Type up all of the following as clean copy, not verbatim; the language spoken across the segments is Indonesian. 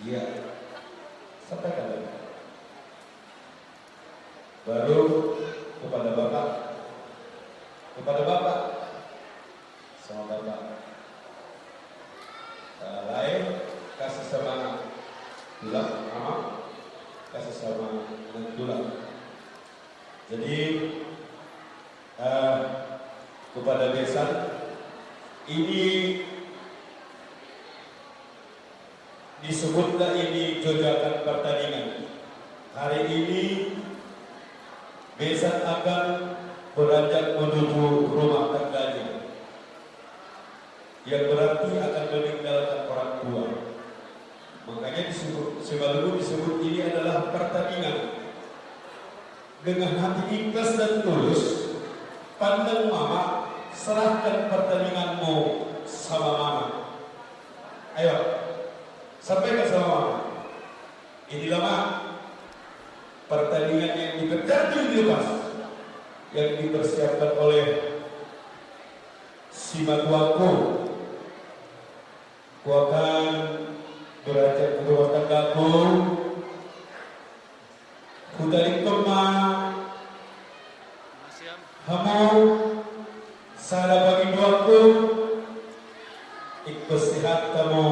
Iya, sampaikan lagi. Baru kepada Bapak, sama Bapak. Lain kasih sama tulang, mama kasih sama tulang. Jadi kepada besan ini disebutlah ini jojakan pertandingan. Hari ini besan akan beranjak menuju rumah tangganya, yang berarti akan meninggalkan orang tua. Makanya disebut ini adalah pertandingan. Dengan hati ikhlas dan tulus, pandang mama, serahkan pertandinganmu sama mama. Ayo, sampaikan sama mama. Inilah mama, pertandingan yang dilepas, yang dipersiapkan oleh si Matuaku. Ku akan beranjak ke rumah tanggaku. Ku tarik kemah hamu salah bagi duaku, ikut sehat kamu.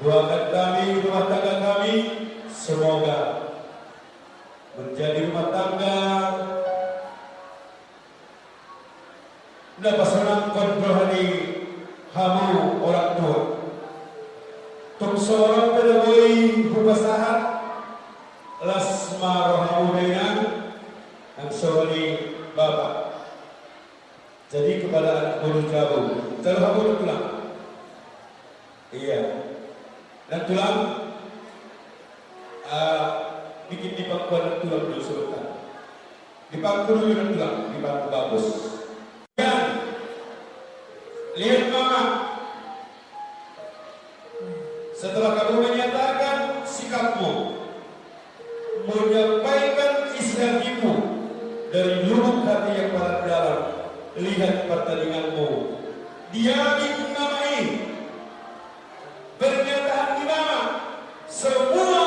Doakan kami, rumah tangga kami, semoga menjadi rumah tangga dapat senang kontrohani hamu orang tua. Tuk seorang pedagoi hubasahat lasma rohamudaina yang seorang bapak. Jadi kepada anak bulu jauh, kalau hamu tulang, iya, dan tulang bikin di pangkuan tulang dulu sebentar. Dipangku dulu dan tulang, dipangku bagus. Dan lihat mama, setelah kamu menyatakan sikapmu, menyampaikan isi hatimu dari lubuk hati yang paling dalam, lihat pertandinganmu. Dia menamai pernyataan di mana semua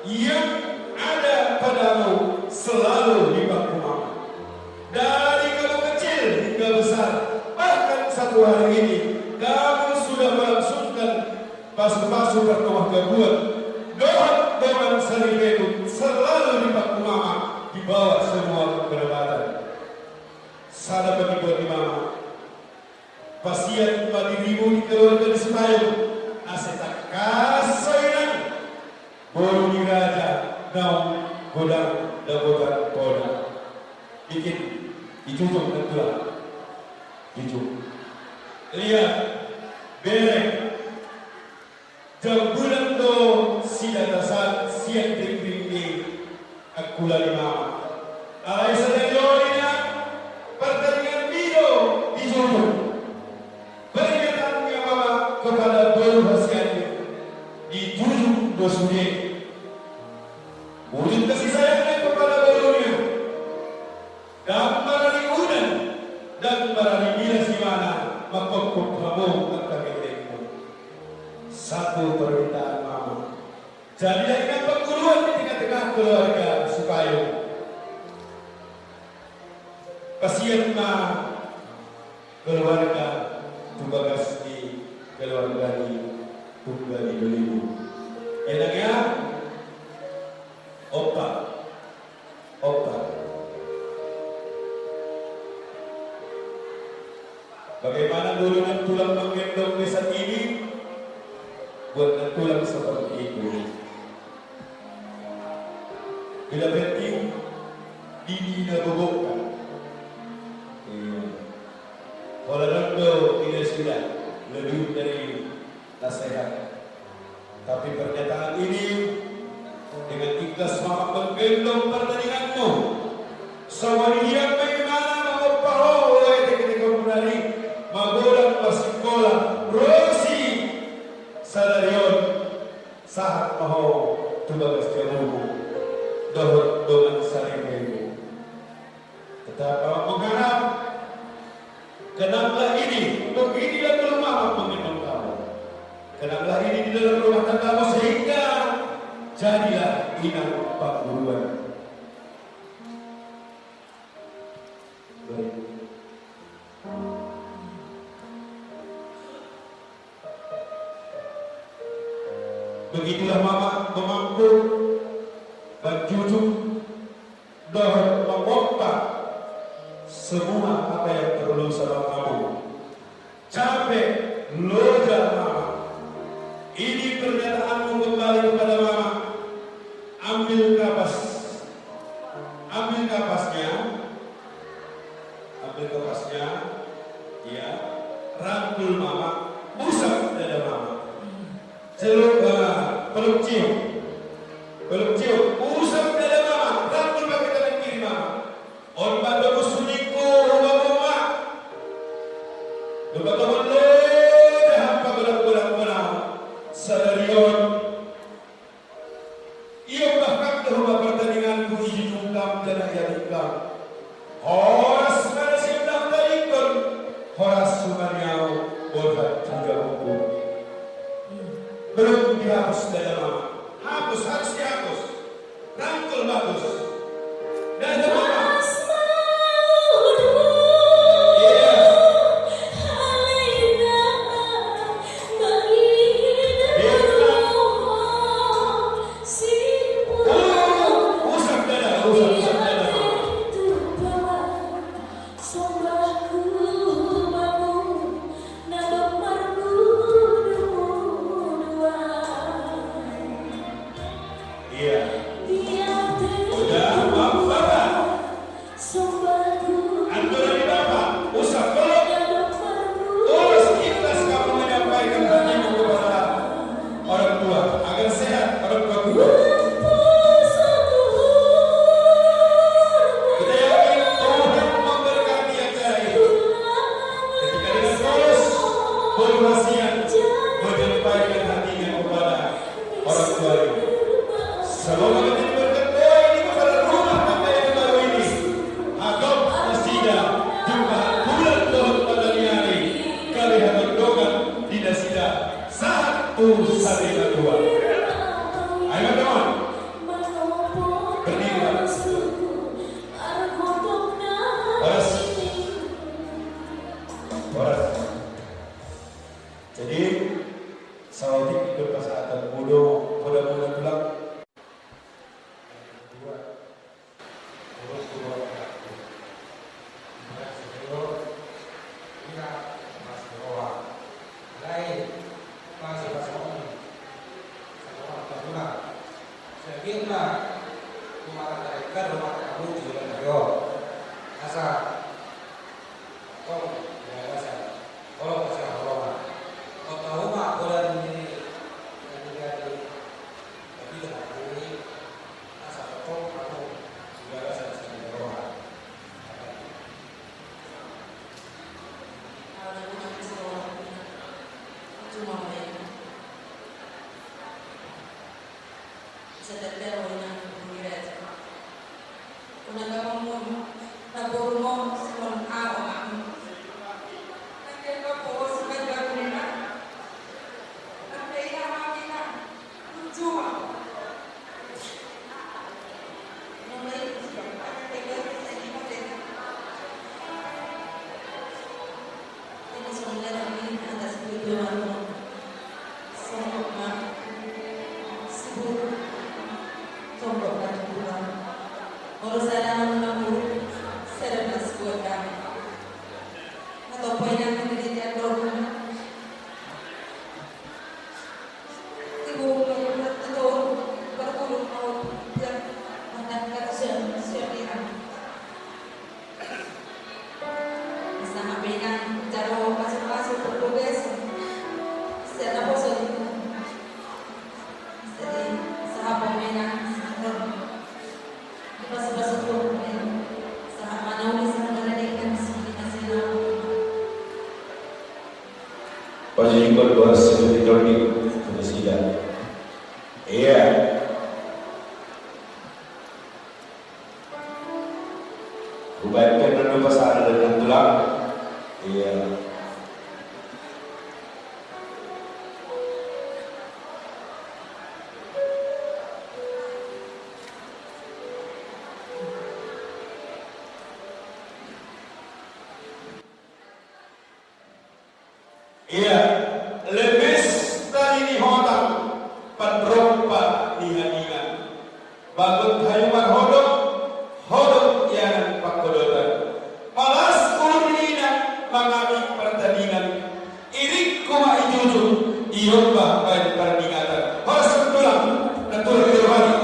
yang ada padamu selalu di bangku mama. Dari kamu kecil hingga besar, bahkan satu hari ini kamu sudah melangsungkan pasu-pasu pertemuan gabungan. Doa dengan salibetu selalu di bangku mama, di bawah semua perdebatan. Salah bagi buat di mama. Pasien bagi ribu di keluarga di Semayang, asetak kasainan, bolu di raja, daun, godang, dan godang, kodang. Bikin, dicucuk dan tulang. Dicucuk. Lihat, bereng. Jam bulan to sida tasat siang tinggi aku lari mama. Alai sedayolina pertandingan video dijunjung. Pernyataannya mama kepada bolu hasiannya dijunjung dosunya. Wujud kasih sayangnya kepada bolunya. Dan marani udan dan marani bila si mana makokok kamu akan ketemu. Satu permintaan mama, jadilah ingat perguruan di tengah-tengah keluarga supaya pasien ma keluarga tugas di keluarga di tunggal di beliau. Enaknya opa. Bagaimana dulu dan tulang menggendong besan ini? Buat tulang seperti itu. Bila penting dini na bobokkan. Kalau rondo tidak sudah lebih dari nasihat. Tapi pernyataan ini dengan ikhlas mama menggendong pertandinganmu. Sama dia bagaimana mengopaho oleh ketika menari magolang pasikola Rosi Sadarion sahat maho tugas jamumu dohot dengan sarimu. Tetapi mengharap kenapa ini beginilah belum mama mengenal kamu. Kenaplah ini di dalam rumah tanggamu sehingga jadilah inang pangguruan. Begitulah mama memampu menjunjung dan mengoptak semua apa yang perlu sama kamu. Capek, loja mama. Ini pernyataanmu kembali kepada mama. Ambil kapasnya, ya, rangkul mama, usap dada mama. Peluk cium, usap dada mama, rangkul pakai tangan kiri mama. On bantu suniku rumah mama. Lepas tu dah hampa berak sadarion. Ia bahkan ke rumah pertandingan kunci jungkam dan ayat ikam. Horas mana siap ikon, horas sumaniau bodat juga hukum. Belum dihapus dada mama. Hapus, harus dihapus. Rangkul bagus. Dada mama. Pajingkol dua seperti Tony Presiden. Iya. Ubahkan dulu pasal dengan tulang. Iya. Iya, lemes tadi ni hodang padrompa ni haningan. Bagut hayuman hodok yang pakodotan. Malas urina mangami pertandingan. Irik kuma ijuju iomba baik pertandingan. Harus tulang terwani.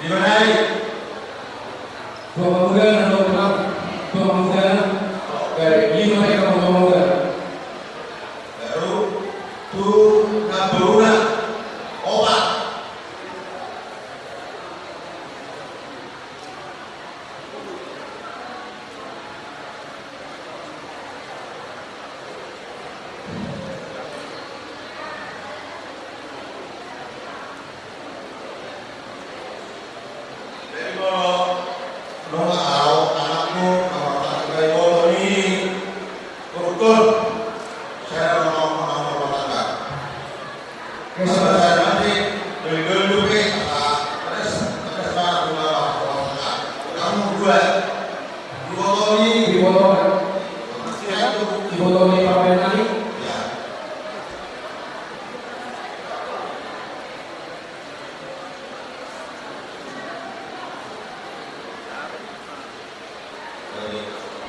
Dimana? Dua pemuda dan dua penang. Dua pemuda dari 5 ekor pemuda. Baru tuh Nabaruna obat. Dari kalau lo nggak tahu anakmu sama anak kayak bodoh ini koruptor, saya mau rumah tangga. Kalau saya nanti beli terus banget rumah tangga. Kamu dua tahun ini Di botol, maksudnya itu di botol ini pakai nani. ya.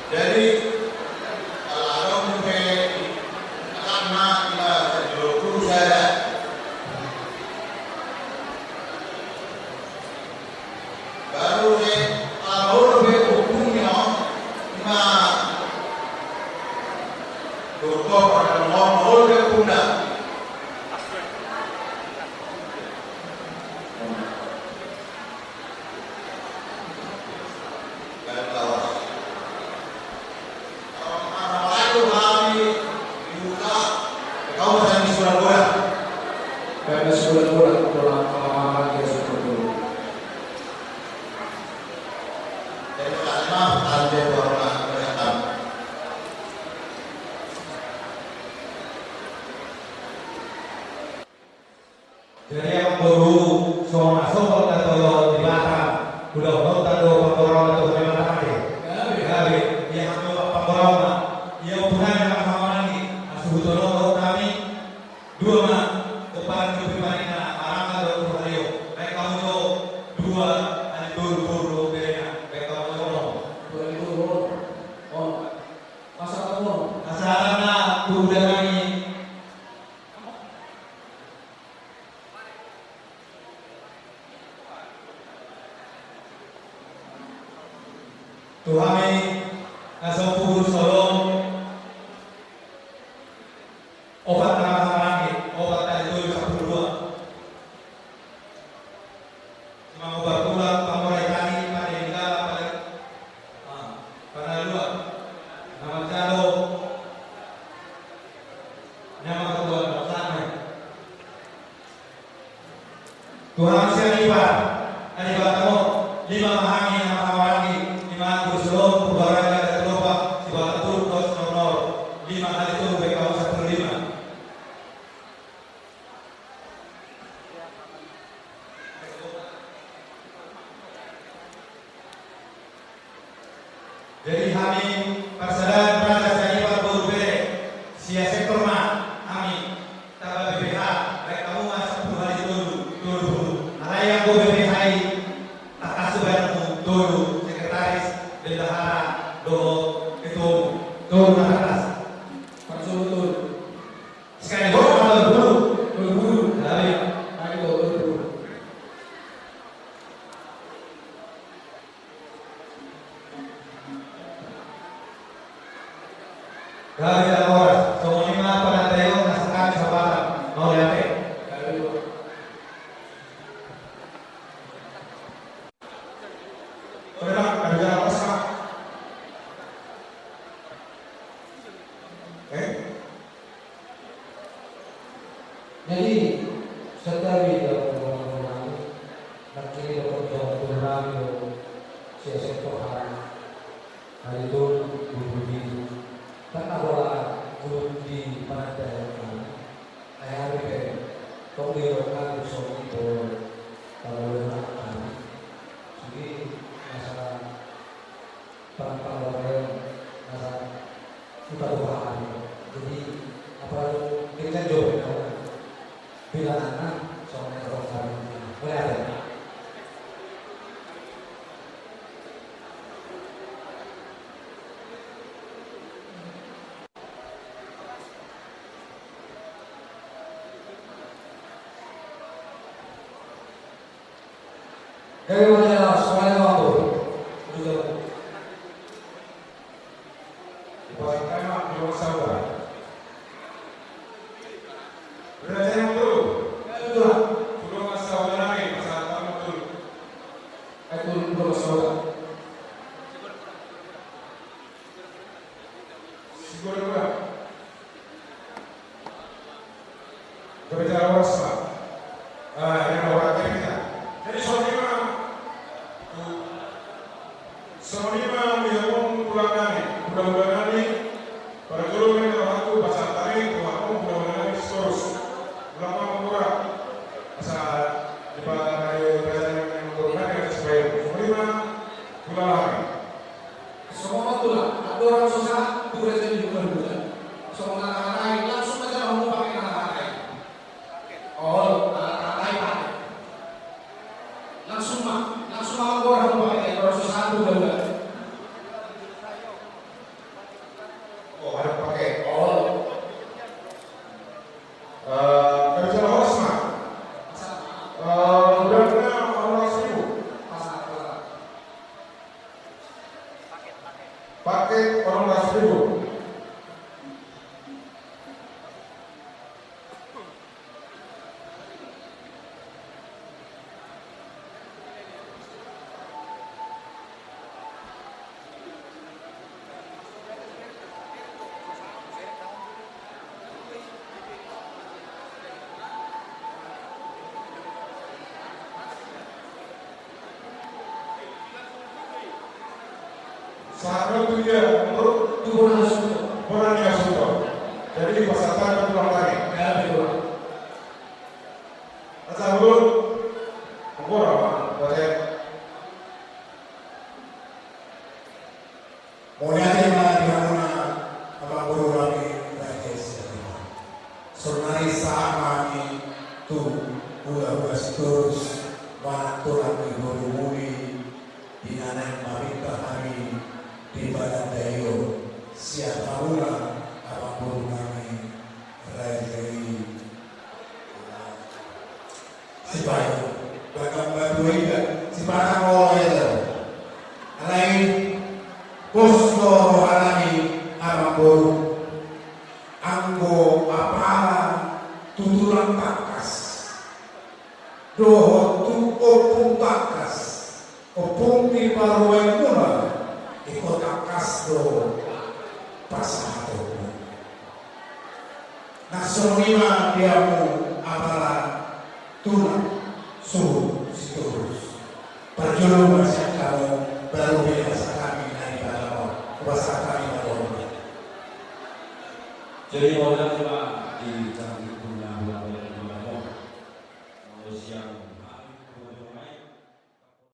Jadi kalau ada mungkin karena kita terjuru saya baru saya kalau lebih hukumnya cuma dokter pada ngomong ke bunda dan tahu orang itu kami dibuka kau masih di Surabaya Karena sudah pulang pengalaman dia seperti itu. dan karena ada orang kesehatan. Jadi yang baru so masuk atau di belakang udah tahu pemborong atau bagaimana tadi? Gabi, yang ambil pemborong mah, yang punya yang sama lagi. Sebetulnya kami dua mah depan pribadi na arang atau pribadi. Baik kamu tuh dua ada dua beda. Baik kamu tuh Dua itu oh, masa kamu asalnya tuh udah lagi. Tuhami asal pur solong obat nama langit obat tadi itu 42 cuma obat pulang pamorai tani pada hingga pada dua nama calo nama kedua sama Tuhan siapa lipat kamu 5 mahangi nama lagi 5 kursulong pembarangan dari Eropa si Balatur kos nomor 5 kali itu BKU 15 jadi kami persaudaraan Praja Sanipar Berbere sia sektor ma kami tabah BPH baik kamu masuk 10 hari dulu ada yang go BPH tak asubanmu dulu sekretaris bendahara do itu turun ke atas betul. sekali kalau dulu Berburu, dari ayo berburu. dari orang semua 5 pada tayo nasakan sahabat mau lihat Ayo. Memang ada jalan pasang. Jadi setelah video pengumuman nanti dokter turun sia sektor hari itu berbudi kan adalah guru di pantai ayah ke kau dilakukan soal itu kalau lemak jadi masalah tanpa orang masalah kita doa jadi apa kita jauh bila anak soalnya orang boleh ada Dari mana semuanya mampu? Betul. Pertama, dua saudara. Belajar yang dulu. Betul. Dua saudara ini pasal kamu dulu. Aku dulu saudara. Siguro dua. Berbicara waspa. Yang orang kita. Jadi soalnya yang pulang kami, bulan-bulan kami, pada dulu mereka waktu pasal tarik, waktu bulan-bulan kami terus ulama murah, pasal di pada yang menggunakan yang sesuai semua pulang kami. Semua tulang, ada orang susah, tugasnya juga bukan. Semua anak-anak langsung aja kamu pakai anak-anak. Oh, anak-anak pakai. Langsung orang pakai proses satu juga. Oh, ada pakai. Oh, Kerja Osma. Bulannya orang 1.000. Paket orang 1.000. Saat itu dia menurut orang yang sudah. Jadi pasal pulang lagi. ya betul. Asal dulu, apa? Mulianya dimana abang guru kami berjasa. Sunai sama kami tu ulah terus mana tulang guru muli di nanek mabita kami di badan dayo siapa ulah abang guru kami rajai si bayu bahkan batu juga si batang oleh itu lain Posto alami amaboro anggo apala tutulang takas doho tu opung takas opung di paruwen mula iko takas do pasato naksonima diamu apala tulang suhu siturus perjulungan siap kamu baru biasa kami kuasa kami berdoa. Jadi orang cuma di cantik punya bulan manusia